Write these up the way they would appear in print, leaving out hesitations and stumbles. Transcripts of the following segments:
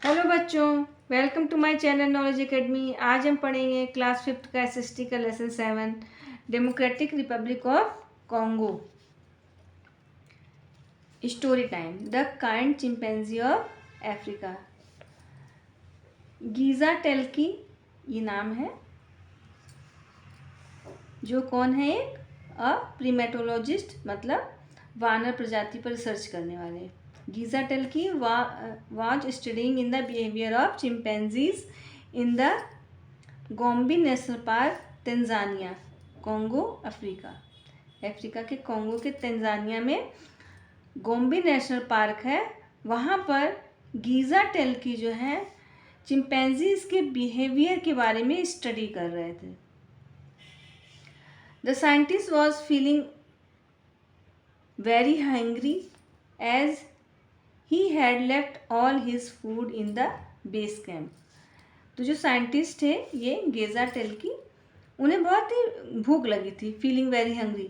Hello बच्चों, welcome to my channel knowledge academy. आज हम पढ़ेंगे क्लास 5th का एसएसटी का lesson 7 democratic Republic of Congo. Story time. The kind chimpanzee of Africa. गीजा टेल्की ये नाम है, जो कौन है? एक प्रीमेटोलॉजिस्ट, मतलब वानर प्रजाति पर रिसर्च करने वाले। गीजा टेल्की was studying in the behaviour of chimpanzees in the Gombe national park, Tanzania, Congo, Africa. Africa के कॉन्गो के तंजानिया में गोम्बी नेशनल पार्क है। वहाँ पर गीजा टेल्की जो है चिंपैंजीज के बिहेवियर के बारे में स्टडी कर रहे थे। The scientist was feeling very hungry as he had left all his food in the base camp। तो जो साइंटिस्ट थे ये गेजा टेल्की, उन्हें बहुत ही भूख लगी थी, फीलिंग वेरी हंग्री,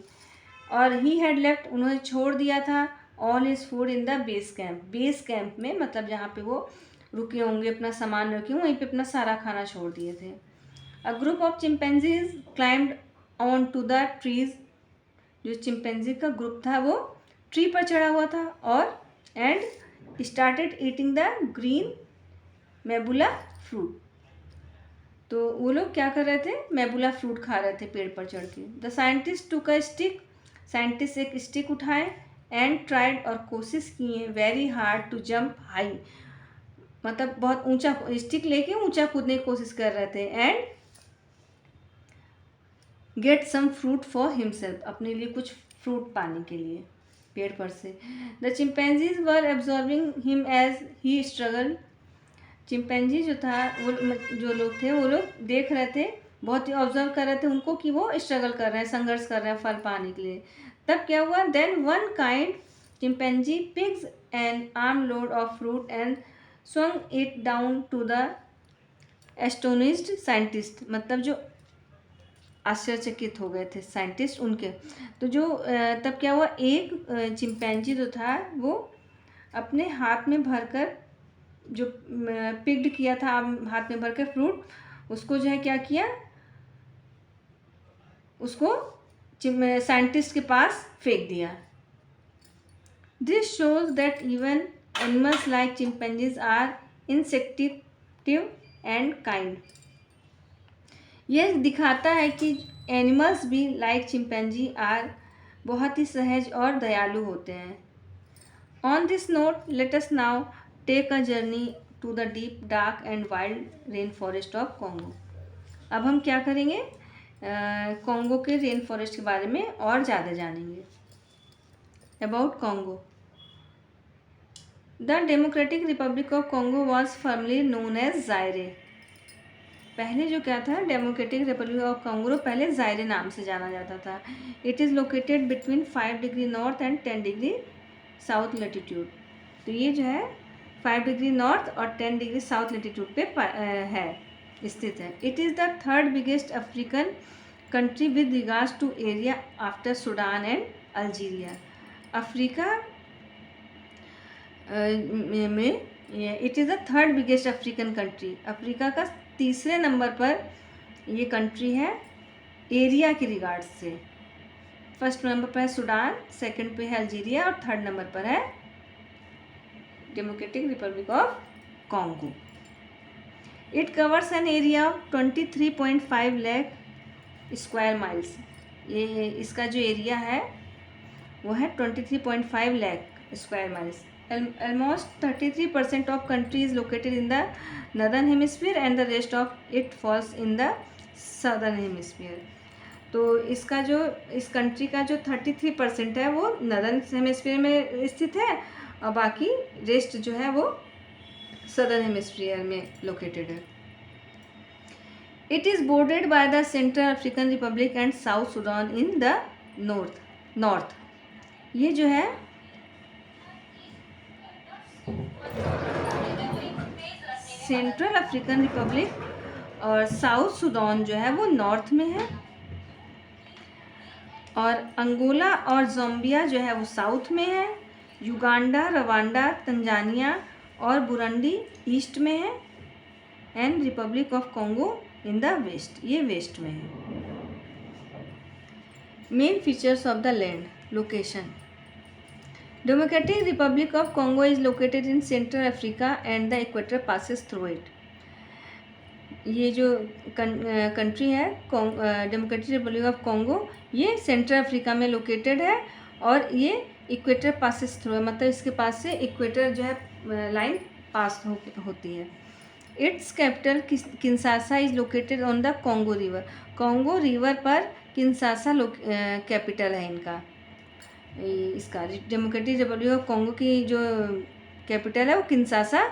और ही हैड लेफ्ट, उन्होंने छोड़ दिया था all his food in the base camp. Base camp में मतलब जहाँ पे वो रुके होंगे, अपना सामान रखे होंगे, वहीं पे अपना सारा खाना छोड़ दिए थे। A group of chimpanzees climbed on to the trees. जो चिंपैंजी का ग्रुप था वो ट्री पर चढ़ा हुआ था और and started eating the green mebula fruit. तो वो लोग क्या कर रहे थे? मेबुला फ्रूट खा रहे थे पेड़ पर चढ़ के। The scientist took a stick. Scientist एक स्टिक उठाए एंड ट्राइड, और कोशिश किए very hard to jump high, मतलब बहुत ऊंचा स्टिक लेके ऊंचा कूदने की कोशिश कर रहे थे। And get some fruit for himself, अपने लिए कुछ फ्रूट पाने के लिए पेड़ पर से। The chimpanzees were observing him as he struggle. Chimpanzee जो था, वो जो लोग थे वो लोग देख रहे थे, बहुत ही ऑब्जर्व कर रहे थे उनको कि वो स्ट्रगल कर रहे हैं, संघर्ष कर रहे हैं फल पाने के लिए। तब क्या हुआ? Then one kind chimpanzee picks an armload of fruit and swung it down to the astonished scientist, मतलब जो आश्चर्यचकित हो गए थे साइंटिस्ट उनके। तो जो तब क्या हुआ, एक चिंपैंजी जो था वो अपने हाथ में भरकर, जो पिक्ड किया था हाथ में भरकर फ्रूट, उसको जो है क्या किया, उसको साइंटिस्ट के पास फेंक दिया। This shows that even animals like chimpanzees are sensitive and kind. यह दिखाता है कि एनिमल्स भी लाइक चिंपैंजी आर बहुत ही सहज और दयालु होते हैं। On this note let us now take a journey to the deep dark and wild rain forest of Congo. अब हम क्या करेंगे? कॉन्गो के रेन फॉरेस्ट के बारे में और ज़्यादा जानेंगे। About Congo. The democratic Republic of Congo was formerly known as Zaire. पहले जो क्या था, डेमोक्रेटिक रिपब्लिक ऑफ कॉन्गो पहले जायरे नाम से जाना जाता था। It is located between 5 degree north and 10 degree south latitude. तो ये जो है 5 डिग्री नॉर्थ और 10 डिग्री साउथ लेटीट्यूड पे है, स्थित है। It is the third biggest African country with regards to area after Sudan and Algeria. Africa में it is the third biggest African country. Africa का तीसरे नंबर पर ये कंट्री है एरिया के रिगार्ड से। फर्स्ट नंबर पर है सूडान, सेकंड पे है अल्जीरिया और थर्ड नंबर पर है democratic Republic of Congo. It covers an area of 23.5 lakh square miles. ये इसका जो एरिया है वो है 23.5 lakh square miles. Almost 33% of country is located in the northern hemisphere and the rest of it falls in the southern hemisphere। तो इसका जो इस कंट्री का जो 33% है वो नदर्न हेमिस्फीयर में स्थित है और बाकी रेस्ट जो है वो सदर्न हेमिस्फीयर में लोकेटेड है। It is boarded by the central African Republic and south Sudan in the north. ये जो है सेंट्रल अफ्रीकन रिपब्लिक और साउथ सूडान जो है वो नॉर्थ में है, और अंगोला और ज़ाम्बिया जो है वो साउथ में है। युगांडा, रवांडा, तंजानिया और बुरुंडी ईस्ट में है and republic of Congo in the west, ये वेस्ट में है। Main features of the land, location. Democratic Republic of Congo is located in central Africa and the equator passes through it. ये जो country है democratic Republic of Congo, ये central Africa में located है और ये इक्वेटर पासिस थ्रू है, मतलब इसके पास से इक्वेटर जो है लाइन पास होती है। It's capital Kinshasa is located on the Congo river. Congo river पर किंशासा कैपिटल है इनका, इसका डेमोक्रेटिक रिपब्लिक ऑफ कॉन्गो की जो कैपिटल है वो किंशासा,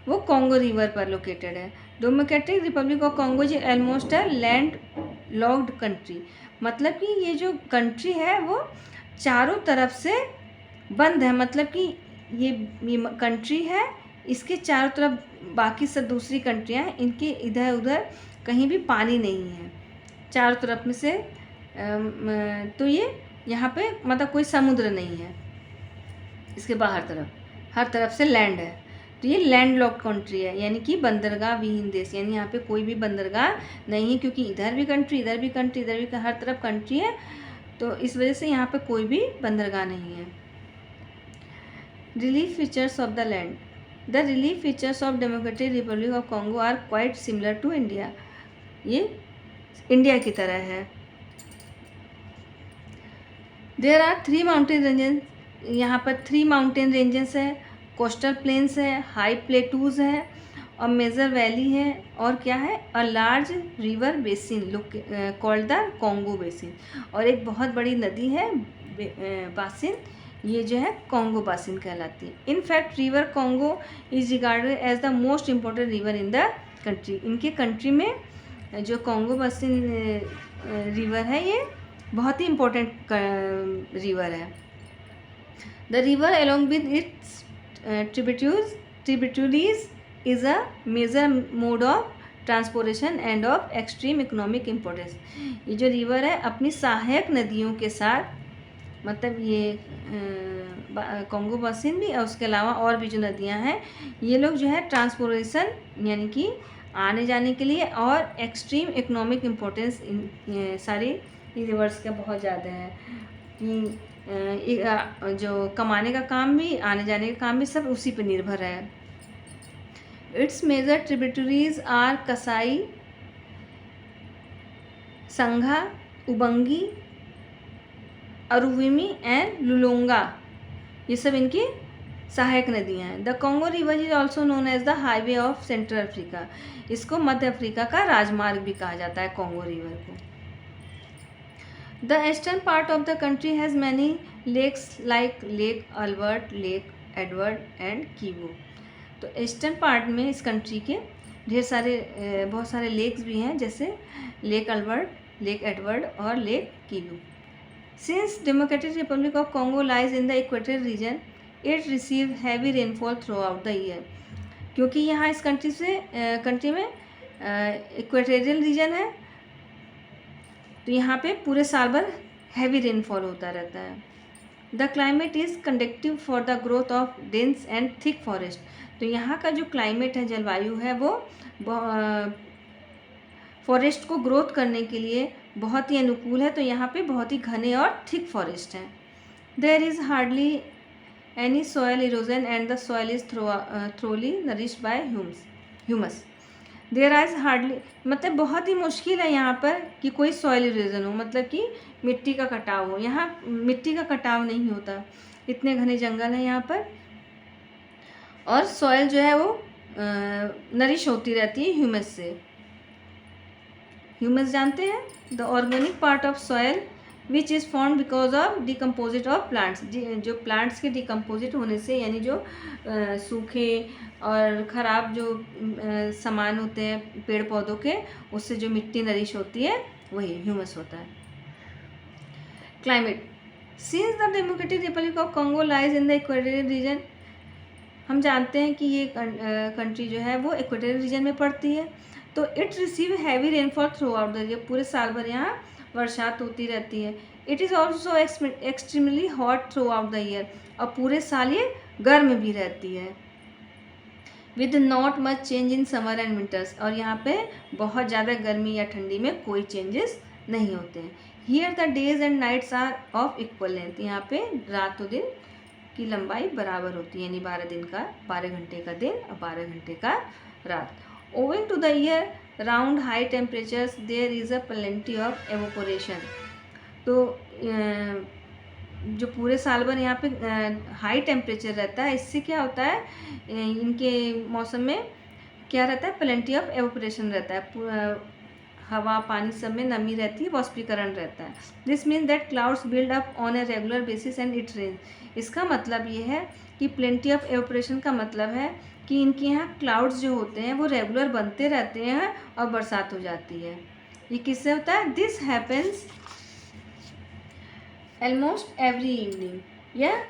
वो कॉन्गो रिवर पर लोकेटेड है। Democratic Republic of Congo is almost a land locked country, मतलब कि ये जो कंट्री है वो चारों तरफ से बंद है, मतलब कि ये कंट्री है, इसके चारों तरफ बाकी सब दूसरी कंट्रियाँ हैं, इनके इधर उधर कहीं भी पानी नहीं है चारों तरफ में से। तो ये यहाँ पे मतलब कोई समुद्र नहीं है, इसके बाहर तरफ हर तरफ से लैंड है। तो ये लैंड लॉक्ड कंट्री है, यानी कि बंदरगाह विहीन देश, यानी यहाँ पे कोई भी बंदरगाह नहीं है, क्योंकि इधर भी कंट्री, इधर भी कंट्री, इधर भी हर तरफ कंट्री है, तो इस वजह से यहाँ पे कोई भी बंदरगाह नहीं है। Relief features of the land. The relief features of democratic Republic of Congo are quite similar to India. ये इंडिया की तरह है। देयर आर 3 माउंटेन रेंजेस, यहाँ पर 3 माउंटेन रेंजेस है, कोस्टल प्लेन्स है, हाई प्लेटूज है और मेजर वैली है, और क्या है, a large river basin called the Congo basin, और एक बहुत बड़ी नदी है बासिन, ये जो है कॉन्गो बासिन कहलाती है। In fact river Congo is regarded as the most important river in the country. इनके कंट्री में जो कॉन्गो बासिन रिवर है ये बहुत ही इम्पोर्टेंट रिवर है। The river along with its tributaries is a major mode of transportation and of extreme economic importance. ये जो रिवर है अपनी सहायक नदियों के साथ, मतलब ये कॉन्गो बासिन भी और उसके अलावा और भी जो नदियां हैं, ये लोग जो है ट्रांसपोर्टेशन यानी कि आने जाने के लिए और एक्सट्रीम इकोनॉमिक इम्पोर्टेंस सारी रिवर्स का बहुत ज़्यादा है कि जो कमाने का काम भी, आने जाने का काम भी सब उसी पर निर्भर है। इट्स मेजर ट्रिब्यूटरीज आर कसाई, संघा, उबंगी, अरुविमी एंड लुलोंगा, ये सब इनकी सहायक नदियाँ हैं। The Congo river is also known as the highway of central Africa. इसको मध्य अफ्रीका का राजमार्ग भी कहा जाता है कॉन्गो रिवर को। The eastern part of the country has many lakes like lake Albert, lake Edward and Kivu. तो ईस्टर्न पार्ट में इस कंट्री के ढेर सारे बहुत सारे लेक्स भी हैं, जैसे लेक अल्बर्ट, लेक एडवर्ड और lake Kivu. Since democratic Republic of Congo lies in the equatorial region, it receive heavy rainfall through out the year. क्योंकि यहाँ इस कंट्री में इक्वेटोरियल रीजन है, तो यहाँ पे पूरे साल भर हैवी रेनफॉल होता रहता है। The climate is conductive for the growth of dense and thick forest. तो यहाँ का जो क्लाइमेट है, जलवायु है, वो फॉरेस्ट को ग्रोथ करने के लिए बहुत ही अनुकूल है। तो यहाँ पे बहुत ही घने और थिक फॉरेस्ट हैं। There is hardly any soil erosion and the soil is thoroughly nourished by humus. There is hardly, मतलब बहुत ही मुश्किल है यहाँ पर कि कोई सॉयल इरोजन हो, मतलब कि मिट्टी का कटाव हो। यहाँ मिट्टी का कटाव नहीं होता, इतने घने जंगल हैं यहाँ पर, और सॉयल जो है वो नरिश होती रहती है ह्यूमस से। ह्यूमस जानते हैं, the organic part of soil which is form because of decomposite of plants. जो प्लांट्स के डिकम्पोजिट होने से, यानी जो सूखे और ख़राब जो सामान होते हैं पेड़ पौधों के, उससे जो मिट्टी नरिश होती है वही ह्यूमस होता है। Climate, since the democratic Republic of Congo lies in the equatorial region, हम जानते हैं कि ये कंट्री जो है वो इक्वेटोरियल रीजन में पड़ती है, तो it receive heavy rainfall through out the year. पूरे साल भर यहाँ वर्षात होती रहती है। It is also extremely hot through out the year, और पूरे साल ये गर्म भी रहती है। With not much change in summer and winters, और यहाँ पे बहुत ज़्यादा गर्मी या ठंडी में कोई चेंजेस नहीं होते हैं। Here the days and nights are of equal length, यहाँ पे रात और दिन की लंबाई बराबर होती है, यानी 12 घंटे का दिन और 12 घंटे का रात। Owing to the year round high temperatures there is a plenty of evaporation, तो जो पूरे साल भर यहाँ पे हाई टेम्परेचर रहता है, इससे क्या होता है इनके मौसम में क्या रहता है, प्लेंटी ऑफ एवोपोरेशन रहता है, हवा पानी सब में नमी रहती है, वाष्पीकरण रहता है। This mean that clouds build up on a regular basis and it rain, इसका मतलब ये है कि प्लेंटी ऑफ एवोपोरेशन का मतलब है कि इनके यहाँ क्लाउड्स जो होते हैं वो रेगुलर बनते रहते हैं और बरसात हो जाती है। ये किससे होता है? This happens almost every evening, यह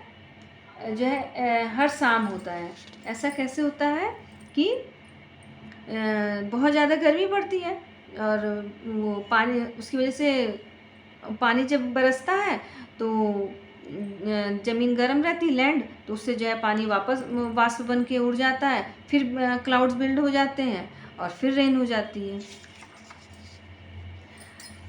जो है हर शाम होता है। ऐसा कैसे होता है कि बहुत ज़्यादा गर्मी पड़ती है और वो पानी, उसकी वजह से पानी जब बरसता है तो ज़मीन गर्म रहती, लैंड, तो उससे जो है पानी वापस वाष्प बन के उड़ जाता है, फिर क्लाउड्स बिल्ड हो जाते हैं और फिर रेन हो जाती है।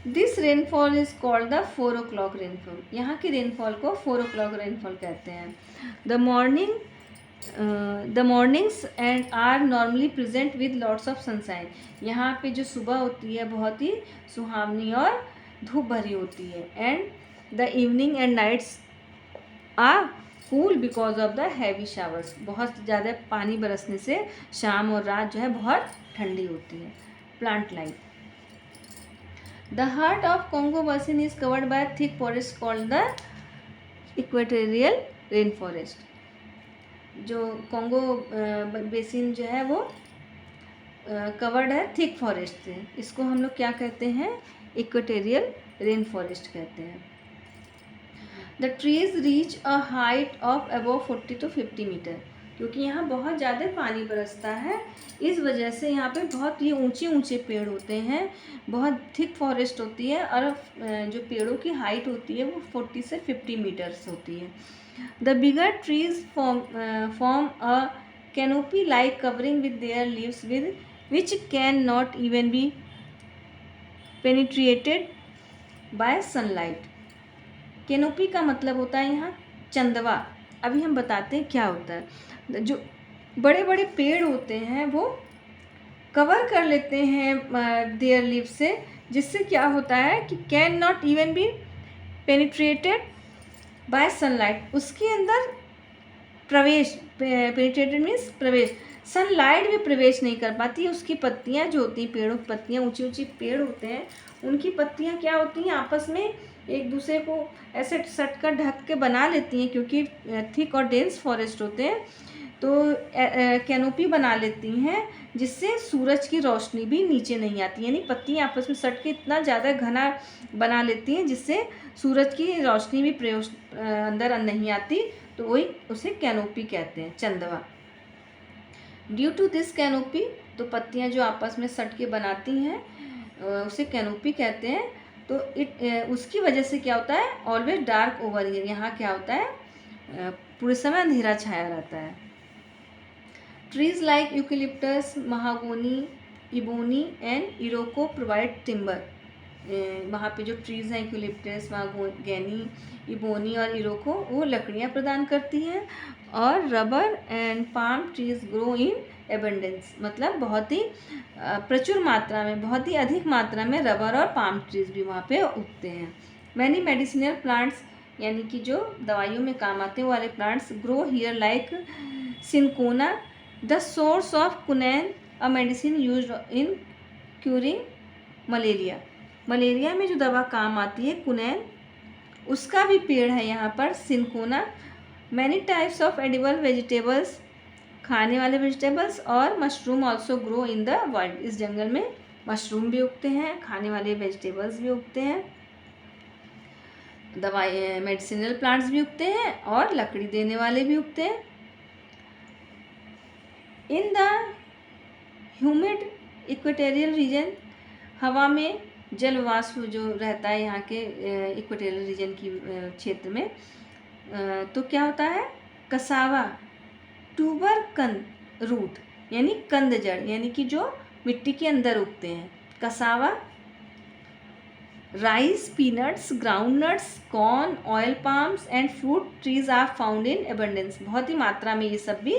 This rainfall is called the 4 o'clock rainfall, यहाँ की रेनफॉल को 4 o'clock रेनफॉल कहते हैं। The mornings and are normally present with lots of sunshine, यहाँ पे जो सुबह होती है बहुत ही सुहावनी और धूप भरी होती है। And the evening and nights are cool because of the heavy showers, बहुत ज़्यादा पानी बरसने से शाम और रात जो है बहुत ठंडी होती है। Plant life, the heart of Congo basin is covered by thick forest called the equatorial rain forest, जो कॉन्गो बेसिन जो है वो कवर्ड है थिक फॉरेस्ट से, इसको हम लोग क्या कहते हैं? इक्वेटोरियल रेन फॉरेस्ट कहते हैं। The trees reach a height of above 40 to 50 metre, क्योंकि यहाँ बहुत ज़्यादा पानी बरसता है, इस वजह से यहाँ पे बहुत ही ऊंचे ऊंचे पेड़ होते हैं, बहुत थिक फॉरेस्ट होती है और जो पेड़ों की हाइट होती है वो 40 से 50 मीटर्स होती है। The bigger trees form a canopy like covering with their leaves with which can not even be penetrated bye sunlight. Canopy का मतलब होता है यहाँ चंदवा। अभी हम बताते हैं क्या होता है। जो बड़े बड़े पेड़ होते हैं वो कवर कर लेते हैं देयर लीव से, जिससे क्या होता है कि can not even be penetrated bye sunlight, उसके अंदर प्रवेश, पेनिट्रेटेड मीन्स प्रवेश, सनलाइट भी प्रवेश नहीं कर पाती है। उसकी पत्तियाँ जो होती हैं, पेड़ों की पत्तियाँ, ऊंची ऊंची पेड़ होते हैं, उनकी पत्तियाँ क्या होती हैं, आपस में एक दूसरे को ऐसे सट कर ढक के बना लेती हैं, क्योंकि थिक और डेंस फॉरेस्ट होते हैं, तो कैनोपी बना लेती हैं, जिससे सूरज की रोशनी भी नीचे नहीं आती, यानी पत्तियाँ आपस में सट के इतना ज़्यादा घना बना लेती हैं जिससे सूरज की रोशनी भी अंदर नहीं आती, तो वही उसे कैनोपी कहते हैं, चंदवा। ड्यू टू दिस कैनोपी, तो पत्तियां जो आपस में सट के बनाती हैं उसे कैनोपी कहते हैं। तो उसकी वजह से क्या होता है, ऑलवेज डार्क ओवर हियर, यहाँ क्या होता है पूरे समय अंधेरा छाया रहता है। Trees like eucalyptus, mahogany, ebony and iroko provide timber, वहाँ पे जो ट्रीज़ हैं यूकेलिप्टस, महागोनी, इबोनी और इरोको, वो लकड़ियाँ प्रदान करती हैं। और rubber and palm trees grow in abundance, मतलब बहुत ही प्रचुर मात्रा में, बहुत ही अधिक मात्रा में रबर और पाम ट्रीज भी वहाँ पे उगते हैं। मैनी मेडिसिनल प्लांट्स, यानी कि जो दवाइयों में काम आते हैं वाले plants, grow here like cinchona, the source of quinine, a medicine used in curing malaria. Malaria में जो दवा काम आती है कुनैन, उसका भी पेड़ है यहाँ पर, cinchona. Many types of edible vegetables, खाने वाले वेजिटेबल्स, और mushroom also grow in the wild, इस जंगल में मशरूम भी उगते हैं, खाने वाले वेजिटेबल्स भी उगते हैं, दवाई मेडिसिनल प्लांट्स भी उगते हैं और लकड़ी देने वाले भी उगते हैं। In the humid equatorial region, हवा में जल वाष्प जो रहता है यहाँ के इक्वेटोरियल रीजन की क्षेत्र में, तो क्या होता है, कसावा, ट्यूबरकन रूट, यानी कंद जड़, यानी कि जो मिट्टी के अंदर उगते हैं। Cassava, rice, peanuts, ground nuts, corn, oil palms and fruit trees are found in abundance. बहुत ही मात्रा में ये सब भी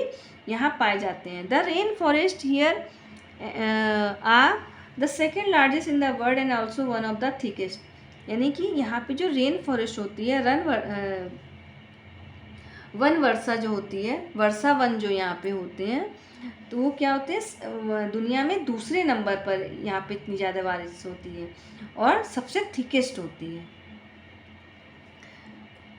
यहाँ पाए जाते हैं। The rain forest here are the second largest in the world and also one of the thickest. यानी कि यहाँ पे जो रेन फॉरेस्ट होती है, वन वर्षा जो होती है, वर्षा वन जो यहाँ पे होते हैं, तो वो क्या होते हैं, दुनिया में दूसरे नंबर पर यहाँ पे इतनी ज़्यादा बारिश होती है और सबसे थिकेस्ट होती है।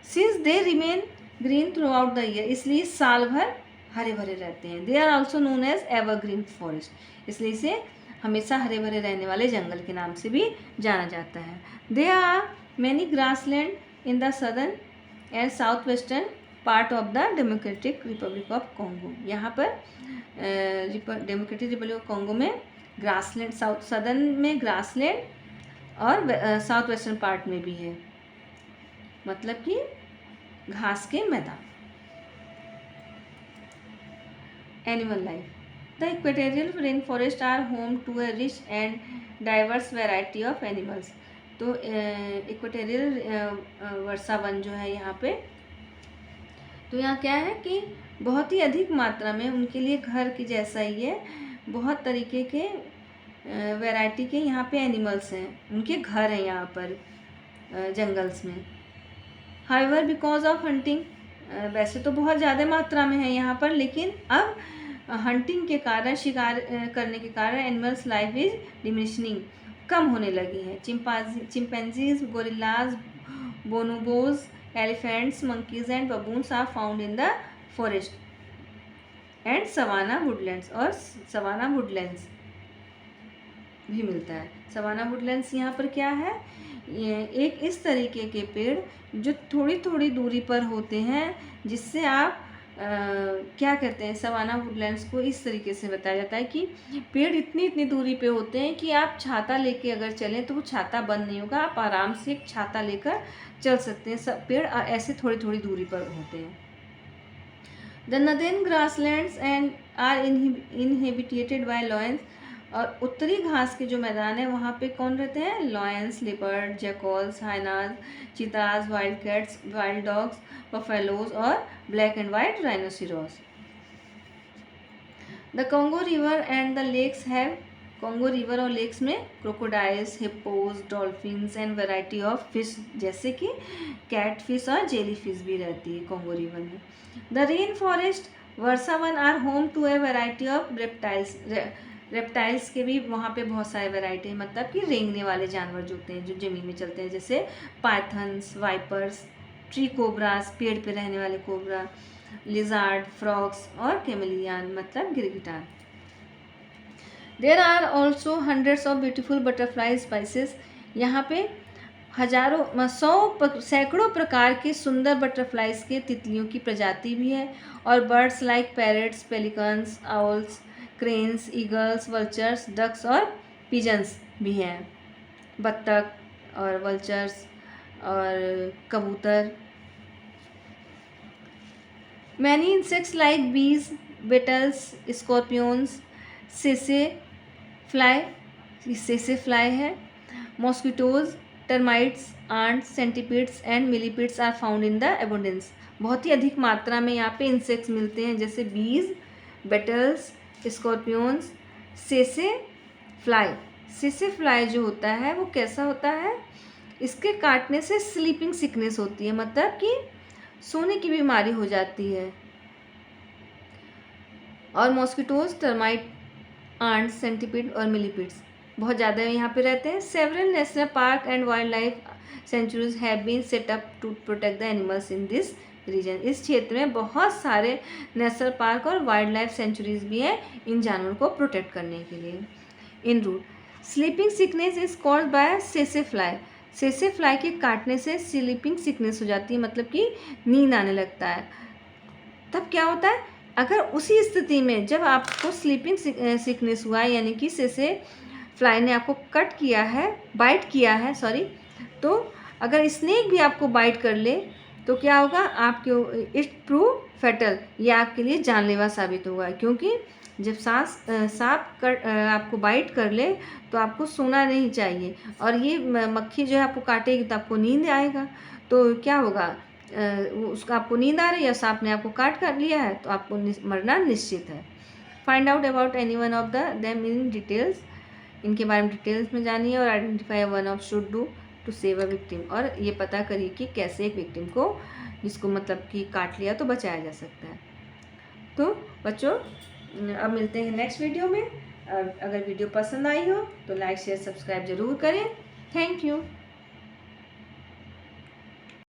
Since they remain green throughout the year, इसलिए साल भर हरे भरे रहते हैं। They are also known as evergreen forest, इसलिए इसे हमेशा हरे भरे रहने वाले जंगल के नाम से भी जाना जाता है। They are many grassland in the southern and south western part of the democratic Republic of Congo. यहाँ पर डेमोक्रेटिक रिपब्लिक ऑफ कॉन्गो में ग्रासलैंड, साउथ सदर्न में ग्रासलैंड और साउथ वेस्टर्न पार्ट में भी है, मतलब कि घास के मैदान। Animal life, the equatorial rain forest are home to a rich and diverse variety of animals. तो इक्वेटोरियल वर्षा वन जो है यहाँ पे, तो यहाँ क्या है कि बहुत ही अधिक मात्रा में उनके लिए घर के जैसा ही है, बहुत तरीके के वैरायटी के यहाँ पे एनिमल्स हैं, उनके घर हैं यहाँ पर जंगल्स में। हाउएवर बिकॉज ऑफ हंटिंग, वैसे तो बहुत ज़्यादा मात्रा में है यहाँ पर, लेकिन अब हंटिंग के कारण, शिकार करने के कारण एनिमल्स लाइफ इज डिमिनिशिंग, कम होने लगी है। Chimpanzees, gorillas, bonobos, elephants, monkeys and baboons are found in the forest and savanna woodlands, और सवाना वुडलैंड्स भी मिलता है। सवाना वुडलैंड्स यहाँ पर क्या है, ये एक इस तरीके के पेड़ जो थोड़ी थोड़ी दूरी पर होते हैं, जिससे आप क्या कहते हैं, सवाना वुडलैंड्स को इस तरीके से बताया जाता है कि पेड़ इतनी दूरी पे होते हैं कि आप छाता लेके अगर चलें तो वो छाता बंद नहीं होगा, आप आराम से एक छाता लेकर चल सकते हैं। सब पेड़ ऐसे थोड़ी दूरी पर होते हैं। The northern grasslands and are inhabited by lions, और उत्तरी घास के जो मैदान है वहाँ पे कौन रहते हैं, lions, leopard, jackals, hyenas, cheetahs, wild cats, wild dogs, buffaloes और black and white rhinoceros. The Congo river and the lakes have, Congo river और लेक्स में crocodiles, hippos, dolphins and variety of fish, जैसे कि catfish और jellyfish भी रहती है Congo river में। द रेन फॉरेस्ट वर्षा वन are home to a variety of reptiles, reptiles के भी वहाँ पे बहुत सारे वैरायटी हैं, मतलब कि रेंगने वाले जानवर जो होते हैं, जो ज़मीन में चलते हैं, जैसे पाइथन्स, वाइपर्स, ट्री कोबरास, पेड़ पे रहने वाले कोबरा, लिजार्ड, फ्रॉग्स और कैमेलियन, मतलब गिरगिटार। There are also hundreds of beautiful butterfly species, यहाँ पे हजारों, सैकड़ों प्रकार के सुंदर बटरफ्लाइज के तितलियों की प्रजाति भी है, और birds like parrots, pelicans, owls, cranes, eagles, vultures, ducks और पिजन्स भी हैं, बत्तख और वल्चर्स और कबूतर। Many insects like bees, beetles, scorpions, सेसे फ्लाई है, mosquitoes, termites, ants, centipedes and millipedes are found in the abundance. बहुत ही अधिक मात्रा में यहाँ पे इंसेक्ट्स मिलते हैं, जैसे बीज, बेटल्स, स्कॉर्पियंस, सेसे फ्लाई जो होता है वो कैसा होता है, इसके काटने से स्लीपिंग सिकनेस होती है, मतलब कि सोने की बीमारी हो जाती है। और मॉस्किटोज, टर्माइट, आंट्स, सेंटीपीड और मिलीपीड्स बहुत ज़्यादा यहाँ पे रहते हैं। Several national park and wildlife sanctuaries have been set up to protect the animals in this region. इस क्षेत्र में बहुत सारे नेशनल पार्क और वाइल्ड लाइफ सेंचुरीज भी हैं इन जानवरों को प्रोटेक्ट करने के लिए। In route, sleeping sickness is caused by सेसे फ्लाई के काटने से स्लीपिंग सिकनेस हो जाती है, मतलब कि नींद आने लगता है। तब क्या होता है, अगर उसी स्थिति में जब आपको स्लीपिंग सिकनेस हुआ है, यानी कि सेसे फ्लाई ने आपको कट किया है, बाइट किया है, तो अगर स्नेक भी आपको बाइट कर ले तो क्या होगा, आपके इट प्रूव फैटल, ये आपके लिए जानलेवा साबित होगा, क्योंकि जब सांप आपको बाइट कर ले तो आपको सोना नहीं चाहिए, और ये मक्खी जो है आपको काटेगी तो आपको नींद आएगा। तो क्या होगा, उसका आपको नींद आ रही है, सांप ने आपको काट कर लिया है, तो आपको मरना निश्चित है। Find out about any one of them in details, इनके बारे में डिटेल्स में जानिए, और identify one of should do to save a victim, और ये पता करिए कि कैसे एक विक्टिम को, जिसको मतलब कि काट लिया, तो बचाया जा सकता है। तो बच्चों, अब मिलते हैं नेक्स्ट वीडियो में। अगर वीडियो पसंद आई हो तो लाइक शेयर सब्सक्राइब ज़रूर करें। Thank you.